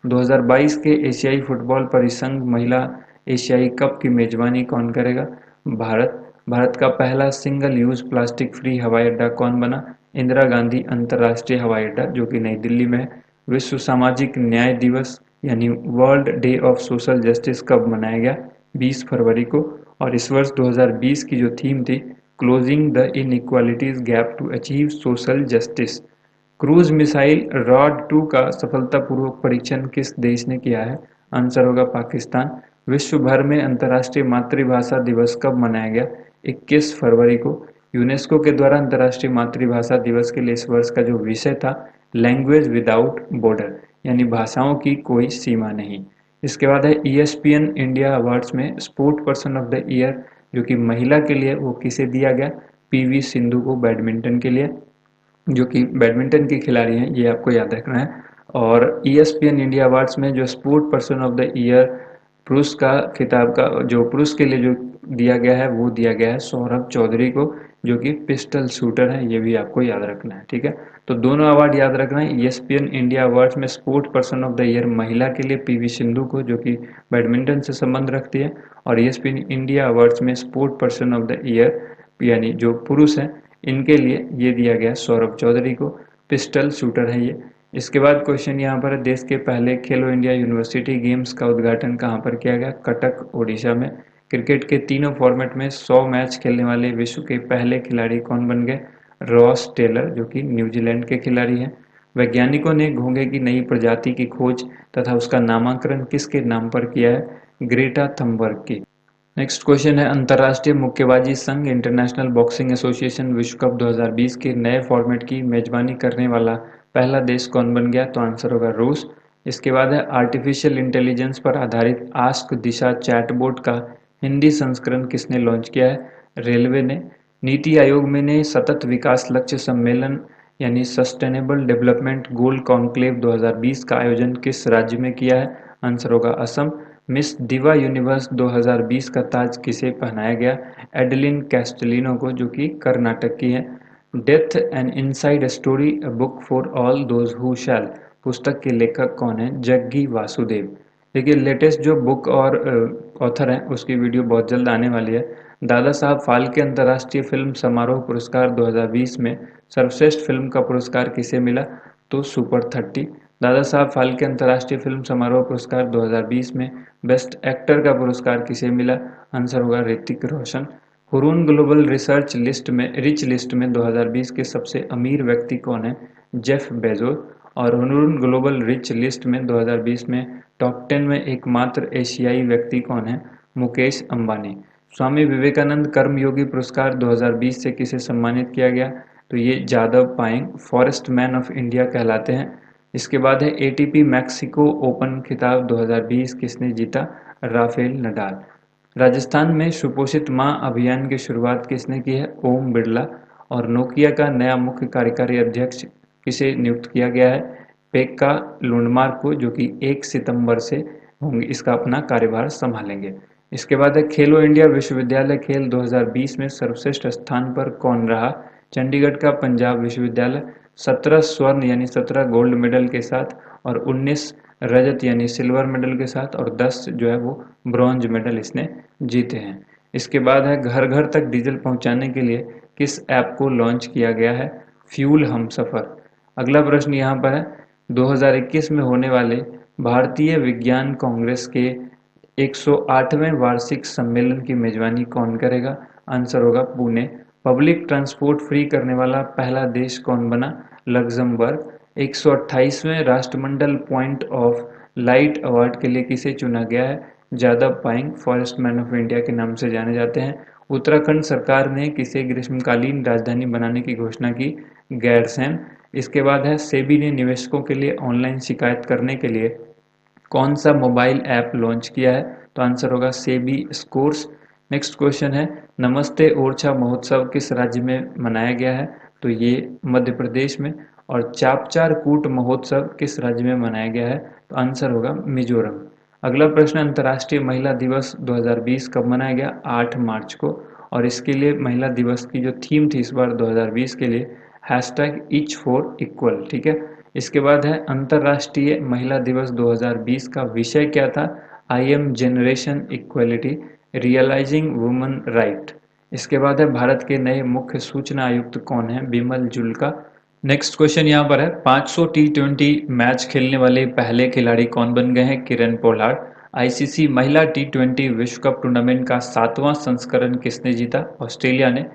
2022 के एशियाई फुटबॉल परिसंघ महिला एशियाई कप की मेजबानी कौन करेगा? भारत। भारत का पहला सिंगल यूज प्लास्टिक फ्री हवाई अड्डा कौन बना? इंदिरा गांधी अंतर्राष्ट्रीय हवाई अड्डा, जो कि नई दिल्ली में है। विश्व सामाजिक न्याय दिवस यानी world day of social justice कब मनाया गया? 20 फरवरी को। और इस वर्ष 2020 की जो थीम थी, closing the inequalities gap to achieve social justice. Cruise missile रॉड 2 का सफलतापूर्वक परीक्षण किस देश ने किया है? आंसर होगा पाकिस्तान। विश्व भर में अंतर्राष्ट्रीय मातृभाषा दिवस कब मनाया गया? 21 फरवरी को। यूनेस्को के द्वारा अंतर्राष्ट्रीय मातृभाषा दिवस के लिए इस वर्ष का जो विषय था, लैंग्वेज विदाउट बॉर्डर, यानी भाषाओं की कोई सीमा नहीं। इसके बाद है ESPN इंडिया अवार्ड्स में sport person of the year, जो कि महिला के लिए, वो किसे दिया गया? PV सिंधु को, बैडमिंटन के लिए, जो कि बैडमिंटन की खिलाड़ी हैं, ये आपको याद रखना है। और ESPN इंडिया अवार्ड्स में जो sport person of the year पुरुष का खिताब का जो पुरुष के लिए जो दिया गया है, वो दिया गया है सौरभ चौधरी को, जो कि पिस्टल शूटर है। ये भी आपको याद रखना है, ठीक है। तो दोनों अवार्ड याद रखना है। ESPN इंडिया अवार्ड्स में sport person of the year महिला के लिए PV सिंधु को, जो कि बैडमिंटन से संबंध रखती है। और ESPN इंडिया अवार्ड्स में sport person of the year यानी जो पुरुष है, इनके लिए ये दिया गया सौरभ चौधरी को, पिस्टल शूटर है ये। इसके बाद क्वेश्चन यहाँ पर है, देश के पहले खेलो इंडिया यूनिवर्सिटी गेम्स का उद्घाटन कहाँ पर किया गया? कटक, ओडिशा में। क्रिकेट के तीनों फॉर्मेट में 100 मैच खेलने वाले विश्व के पहले खिलाड़ी कौन बन गए? रॉस टेलर, जो कि न्यूजीलैंड के खिलाड़ी हैं। वैज्ञानिकों ने घोंघे की नई प्रजाति की खोज तथा उसका नामकरण किसके नाम पर किया है? ग्रेटा थनबर्ग की। नेक्स्ट क्वेश्चन है, अंतर्राष्ट्रीय मुक्केबाजी संघ इंटरनेशनल बॉक्सिंग एसोसिएशन विश्व कप 2020 के नए फॉर्मेट की मेजबानी करने वाला पहला देश कौन बन गया? तो आंसर होगा रूस। इसके बाद है, आर्टिफिशियल इंटेलिजेंस पर आधारित आस्क दिशा चैटबॉट का हिंदी संस्करण किसने लॉन्च किया है? रेलवे ने। नीति आयोग में ने सतत विकास लक्ष्य सम्मेलन यानी सस्टेनेबल डेवलपमेंट गोल कॉन्क्लेव 2020 का आयोजन किस राज्य में किया है? आंसर होगा असम। मिस दिवा यूनिवर्स 2020 का ताज किसे पहनाया गया? एडलिन कैस्टेलिनो को, जो कि कर्नाटक की है। Death and inside story, a book for all those who शैल, पुस्तक के लेखक कौन है? जग्गी वासुदेव। देखिए, लेटेस्ट जो बुक और ऑथर है, उसकी वीडियो बहुत जल्द आने वाली है। दादा साहब फाल्के अंतर्राष्ट्रीय फिल्म समारोह पुरस्कार 2020 में सर्वश्रेष्ठ फिल्म का पुरस्कार किसे मिला? तो सुपर 30। दादा साहब फाल्के अंतर्राष्ट्रीय फिल्म समारोह पुरस्कार 2020 में बेस्ट एक्टर का पुरस्कार किसे मिला? आंसर होगा Hrithik Roshan. Hurun global rich list में 2020 के सबसे अमीर व्यक्ति कौन है? Jeff Bezos. और हुरून ग्लोबल रिच लिस्ट में 2020 में टॉप 10 में एकमात्र एशियाई व्यक्ति कौन है? मुकेश अंबानी। स्वामी विवेकानंद कर्मयोगी पुरस्कार 2020 से किसे सम्मानित किया गया? तो ये Jadav Payeng, forest man of India कहलाते हैं। इसके बाद है, ATP मैक्सिको ओपन खिताब 2020 किसने जीता? Rafael Nadal. राजस्थान में सुपोषित मां अभियान की शुरुआत किसने की है? ओम बिरला। और नोकिया का नया मुख्य कार्यकारी अध्यक्ष किसे नियुक्त किया गया है? पेक्का लुंडमार्क को, जो कि 1 सितंबर से होंगे इसका अपना कार्यभार संभालेंगे। इसके बाद है, खेलो इंडिया विश्वविद्यालय खेल 2020 में सर्वश्रेष्ठ स्थान पर कौन रहा? चंडीगढ़ का पंजाब विश्वविद्यालय 17 स्वर्ण यानी 17 गोल्ड मेडल के साथ और 19 रजत यानी सिल्वर मेडल के साथ और 10 जो है वो ब्रॉन्ज मेडल इसने जीते हैं। इसके बाद है, घर घर तक डीजल पहुंचाने के लिए किस ऐप को लॉन्च किया गया है? फ्यूल हमसफर। अगला प्रश्न यहाँ पर है, 2021 में होने वाले भारतीय विज्ञान कांग्रेस के 108वें वार्षिक सम्मेलन की मेजबानी कौन करेगा? आंसर होगा पुणे। पब्लिक ट्रांसपोर्ट फ्री करने वाला पहला देश कौन बना? लग्जमबर्ग। 128वें राष्ट्रमंडल पॉइंट ऑफ लाइट अवार्ड के लिए किसे चुना गया है? Jadav Payeng, forest man of India के नाम से जाने जाते हैं। उत्तराखंड सरकार ने किसे ग्रीष्मकालीन राजधानी बनाने की घोषणा की? गैरसैंण। इसके बाद है, सेबी ने निवेशकों के लिए ऑनलाइन शिकायत करने के लिए कौन सा मोबाइल ऐप लॉन्च किया है? तो आंसर होगा सेबी स्कोर्स। नेक्स्ट क्वेश्चन है, नमस्ते ओरछा महोत्सव किस राज्य में मनाया गया है? तो ये मध्य प्रदेश में। और चापचार कूट महोत्सव किस राज्य में मनाया गया है? तो आंसर होगा मिजोरम। अगला प्रश्न, अंतर्राष्ट्रीय महिला दिवस 2020 कब मनाया गया? 8 मार्च को। और इसके लिए महिला दिवस की जो थीम थी इस बार 2020 के लिए, हैशटैग ईच फॉर इक्वल, ठीक है। इसके बाद है अंतर्राष्ट्रीय महिला दिवस 2020 का विषय क्या था? I am generation equality realising women right. इसके बाद है भारत के नए मुख्य सूचना आयुक्त कौन है? बिमल जुल्का। नेक्स्ट क्वेश्चन यहाँ पर है 500 टी20 मैच खेलने वाले पहले खिलाड़ी कौन बन गए हैं? Kieron Pollard. आईसीसी महिला टी20 विश्व कप टूर्नामेंट का 7वां संस्करण किसने जीता? ऑस्ट्रेलिया ने।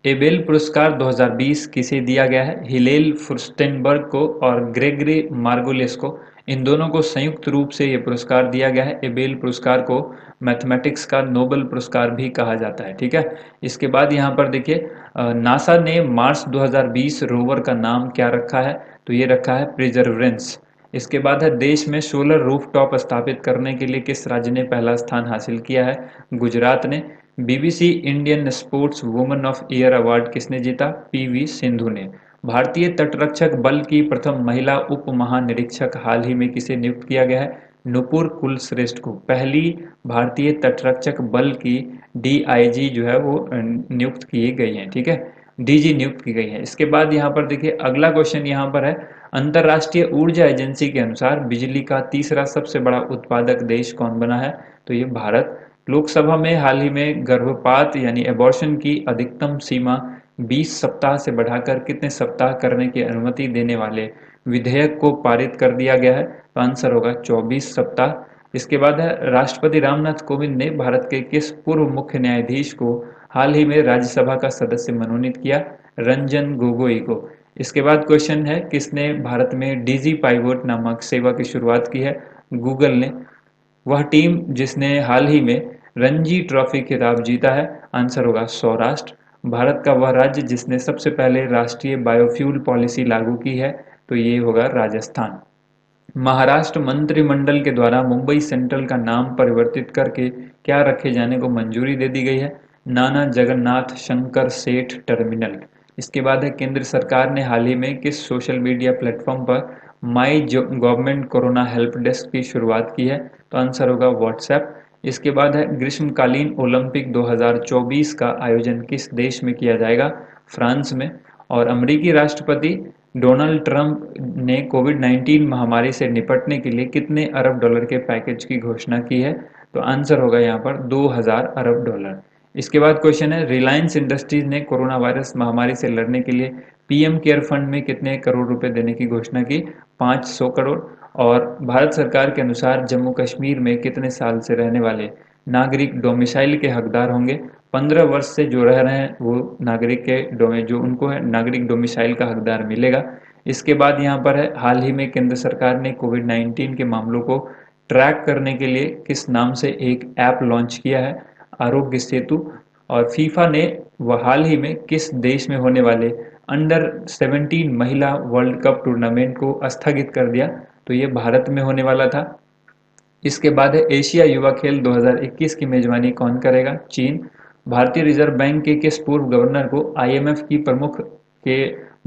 एबेल पुरस्कार 2020 किसे दिया गया है? हिलेल फुर्स्टेनबर्ग को और ग्रेगरी मार्गुलिस को। इन दोनों को संयुक्त रूप से ये पुरस्कार दिया गया है। एबेल पुरस्कार को मैथमेटिक्स का नोबेल पुरस्कार भी कहा जाता है, ठीक है। इसके बाद यहाँ पर देखिए नासा ने मार्स 2020 रोवर का नाम क्या रखा है? तो ये रखा है प्रिजर्वेंस। इसके बाद है देश में सोलर रूफटॉप स्थापित करने के लिए किस राज्य ने पहला स्थान हासिल किया है? गुजरात ने। BBC Indian sports woman of year award किसने जीता? पीवी सिंधु ने। भारतीय तटरक्षक बल की प्रथम महिला उप महानिरीक्षक हाल ही में किसे नियुक्त किया गया है? नुपुर कुलश्रेष्ठ को। पहली भारतीय तटरक्षक बल की डीआईजी जो है वो नियुक्त की गई है, ठीक है। डीजी नियुक्त की गई है। इसके बाद यहाँ पर देखिए अगला क्वेश्चन यहाँ पर है अंतर्राष्ट्रीय ऊर्जा एजेंसी के अनुसार बिजली का तीसरा सबसे बड़ा उत्पादक देश कौन बना है? तो ये भारत। लोकसभा में हाल ही में गर्भपात यानी एबॉर्शन की अधिकतम सीमा 20 सप्ताह से बढ़ाकर कितने सप्ताह करने की अनुमति देने वाले विधेयक को पारित कर दिया गया है? तो आंसर होगा 24 सप्ताह। इसके बाद है राष्ट्रपति रामनाथ कोविंद ने भारत के किस पूर्व मुख्य न्यायाधीश को हाल ही में राज्यसभा का सदस्य मनोनीत किया? रंजन गोगोई को। इसके बाद क्वेश्चन है किसने भारत में डीजी पाइवोट नामक सेवा की शुरुआत की है? गूगल ने। वह टीम जिसने हाल ही में रणजी ट्रॉफी खिताब जीता है? आंसर होगा सौराष्ट्र। भारत का वह राज्य जिसने सबसे पहले राष्ट्रीय बायोफ्यूल पॉलिसी लागू की है? तो ये होगा राजस्थान। महाराष्ट्र मंत्रिमंडल के द्वारा मुंबई सेंट्रल का नाम परिवर्तित करके क्या रखे जाने को मंजूरी दे दी गई है? नाना जगन्नाथ शंकर सेठ टर्मिनल। इसके बाद है केंद्र सरकार ने हाल ही में किस सोशल मीडिया प्लेटफॉर्म पर my government corona help desk की शुरुआत की है? तो आंसर होगा व्हाट्सएप। इसके बाद है ग्रीष्मकालीन ओलंपिक 2024 का आयोजन किस देश में किया जाएगा? फ्रांस में। और अमेरिकी राष्ट्रपति डोनाल्ड ट्रंप ने कोविड-19 महामारी से निपटने के लिए कितने अरब डॉलर के पैकेज की घोषणा की है? तो आंसर होगा यहाँ पर 2000 अरब डॉलर। इसके बाद क्वेश्चन है रिलायंस इंडस्ट्रीज ने कोरोना वायरस महामारी से लड़ने के लिए पीएम केयर फंड में कितने करोड़ रुपए देने की घोषणा की? 500 करोड़। और भारत सरकार के अनुसार जम्मू कश्मीर में कितने साल से रहने वाले नागरिक डोमिसाइल के हकदार होंगे? 15 वर्ष से जो रह रहे हैं वो नागरिक के जो उनको है नागरिक डोमिसाइल का हकदार मिलेगा। इसके बाद यहाँ पर है हाल ही में केंद्र सरकार ने कोविड-19 के मामलों को ट्रैक करने के लिए किस नाम से एक ऐप लॉन्च किया है? आरोग्य सेतु। और फीफा ने वह हाल ही में किस देश में होने वाले अंडर 17 महिला वर्ल्ड कप टूर्नामेंट को स्थगित कर दिया? तो ये भारत में होने वाला था। इसके बाद है एशिया युवा खेल 2021 की मेजबानी कौन करेगा? चीन। भारतीय रिजर्व बैंक के किस पूर्व गवर्नर को आईएमएफ की प्रमुख के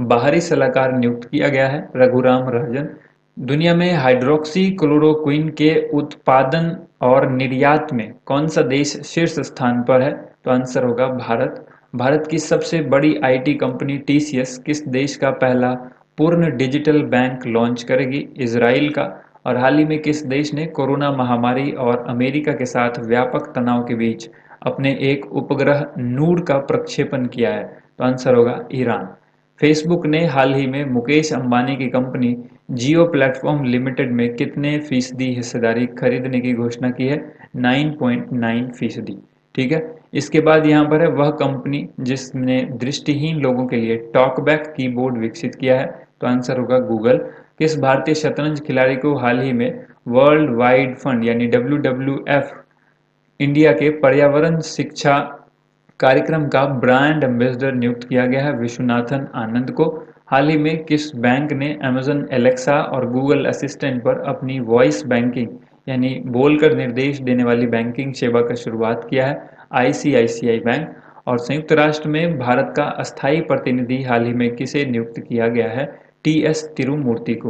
बाहरी सलाहकार नियुक्त किया गया है? रघुराम राजन। दुनिया में हाइड्रोक्सी क्लोरोक्विन के उत्पादन और निर्यात में कौन सा देश शीर्ष स्थान पर है? तो आंसर होगा भारत। भारत की सबसे बड़ी आईटी कंपनी टीसीएस किस देश का पहला पूर्ण डिजिटल बैंक लॉन्च करेगी? इजराइल का। और हाल ही में किस देश ने कोरोना महामारी और अमेरिका के साथ व्यापक तनाव के बीच अपने एक उपग्रह नूर का प्रक्षेपण किया है? तो आंसर होगा ईरान। फेसबुक ने हाल ही में मुकेश अंबानी की कंपनी जियो प्लेटफॉर्म लिमिटेड में कितने फीसदी हिस्सेदारी खरीदने की घोषणा की है? 9.9%। ठीक है। इसके बाद यहाँ पर है वह कंपनी जिसने दृष्टिहीन लोगों के लिए टॉकबैक कीबोर्ड विकसित किया है? तो आंसर होगा गूगल। किस भारतीय शतरंज खिलाड़ी को हाल ही में वर्ल्ड वाइड फंड यानी WWF इंडिया के पर्यावरण शिक्षा कार्यक्रम का ब्रांड एम्बेसडर नियुक्त किया गया है? विश्वनाथन आनंद को। हाल ही में किस बैंक ने अमेजन एलेक्सा और गूगल असिस्टेंट पर अपनी वॉइस बैंकिंग यानी बोलकर निर्देश देने वाली बैंकिंग सेवा का शुरुआत किया है? ICICI bank. और संयुक्त राष्ट्र में भारत का अस्थायी प्रतिनिधि हाल ही में किसे नियुक्त किया गया है? टीएस तिरुमूर्ति को।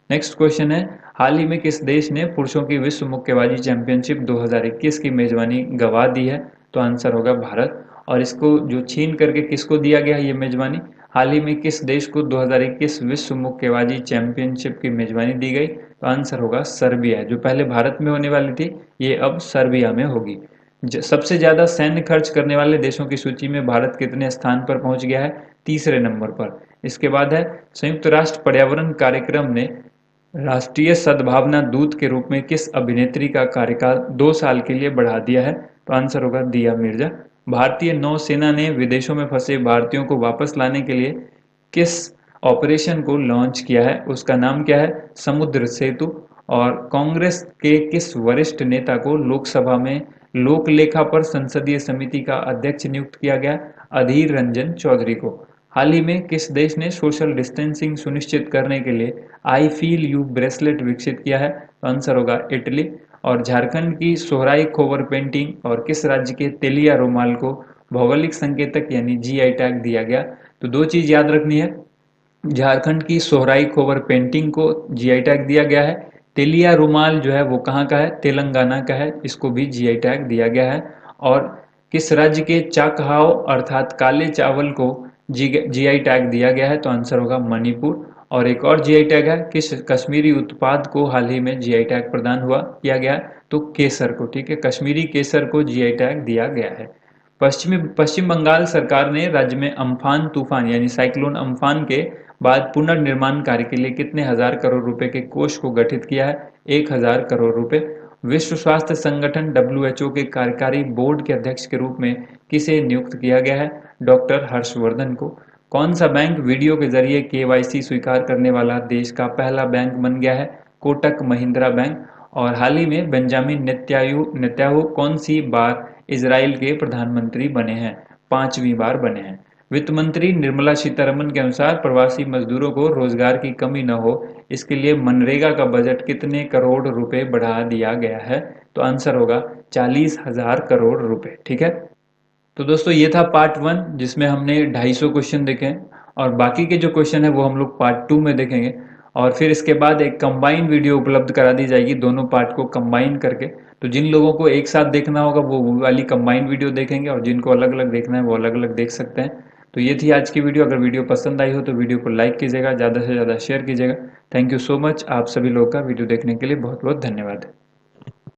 नेक्स्ट क्वेश्चन है हाल ही में किस देश ने पुरुषों की विश्व मुक्केबाजी चैंपियनशिप 2021 की मेजबानी गंवा दी है? तो आंसर होगा भारत। और इसको जो छीन करके किसको दिया गया ये मेजबानी? हाल ही में किस देश को 2021 विश्व मुक्केबाजी चैंपियनशिप की मेजबानी दी गई? तो आंसर होगा सर्बिया। जो पहले भारत में होने वाली थी, ये अब सर्बिया में होगी। सबसे ज्यादा सैन्य खर्च करने वाले देशों की सूची में भारत कितने स्थान पर पहुंच गया है? तीसरे नंबर पर। इसके बाद है, संयुक्त राष्ट्र पर्यावरण कार्यक्रम ने राष्ट्रीय सद्भावना दूत के रूप में किस अभिनेत्री का कार्यकाल 2 साल के लिए बढ़ा दिया है? तो आंसर होगा दिया मिर्जा। भारतीय नौसेना ने विदेशों में फंसे भारतीयों को वापस लाने के लिए किस ऑपरेशन को लॉन्च किया है? उसका नाम क्या है? समुद्र सेतु। और कांग्रेस के किस वरिष्ठ नेता को लोकसभा में लोक लेखा पर संसदीय समिति का अध्यक्ष नियुक्त किया गया? अधीर रंजन चौधरी को। हाल ही में किस देश ने सोशल डिस्टेंसिंग सुनिश्चित करने के लिए आई फील यू ब्रेसलेट विकसित किया है? तो आंसर होगा इटली। और झारखंड की सोहराई खोवर पेंटिंग और किस राज्य के तेलिया रुमाल को भौगोलिक संकेतक यानी जीआई टैग दिया गया? तो दो चीज याद रखनी है, झारखंड की सोहराई खोवर पेंटिंग को जीआई टैग दिया गया है। तेलिया रुमाल जो है वो कहाँ का है? तेलंगाना का है, इसको भी जीआई टैग दिया गया है। और किस राज्य के चाकहाव अर्थात काले चावल को जीआई टैग दिया गया है? तो आंसर होगा मणिपुर। और एक और जीआई टैग है, किस कश्मीरी उत्पाद को हाल ही में जीआई टैग प्रदान किया गया है? तो केसर को। ठीक है, कश्मीरी केसर को जीआई टैग दिया गया है। पश्चिम बंगाल सरकार ने राज्य में अम्फान तूफान यानी साइक्लोन अम्फान के बाद पुनर्निर्माण कार्य के लिए कितने हजार करोड़ रुपए के कोष को गठित किया है? 1,000 करोड़ रुपए। विश्व स्वास्थ्य संगठन डब्ल्यूएचओ के कार्यकारी बोर्ड के अध्यक्ष के रूप में किसे नियुक्त किया गया है? डॉक्टर हर्षवर्धन को। कौन सा बैंक वीडियो के जरिए केवाईसी स्वीकार करने वाला देश का पहला बैंक बन गया है? कोटक महिंद्रा बैंक। और हाल ही में बेंजामिन नेतन्याहू कौन सी बार इजराइल के प्रधानमंत्री बने हैं? 5वीं बार बने हैं। वित्त मंत्री निर्मला सीतारमन के अनुसार प्रवासी मजदूरों को रोजगार की कमी न हो, इसके लिए मनरेगा का बजट कितने करोड़ रुपए बढ़ा दिया गया है? तो आंसर होगा 40,000 करोड़ रुपए। ठीक है, तो दोस्तों ये था पार्ट 1 जिसमें हमने 250 क्वेश्चन देखे हैं, और बाकी के जो क्वेश्चन है वो हम लोग पार्ट 2 में देखेंगे। और फिर इसके बाद एक कंबाइन वीडियो उपलब्ध करा दी जाएगी दोनों पार्ट को कंबाइन करके। तो जिन लोगों को एक साथ देखना होगा वो वाली कंबाइन वीडियो देखेंगे, और जिनको अलग अलग देखना है वो अलग अलग देख सकते हैं। तो ये थी आज की वीडियो। अगर वीडियो पसंद आई हो तो वीडियो को लाइक कीजिएगा, ज़्यादा से ज़्यादा शेयर कीजिएगा। Thank you so much. आप सभी लोगों का वीडियो देखने के लिए बहुत बहुत धन्यवाद।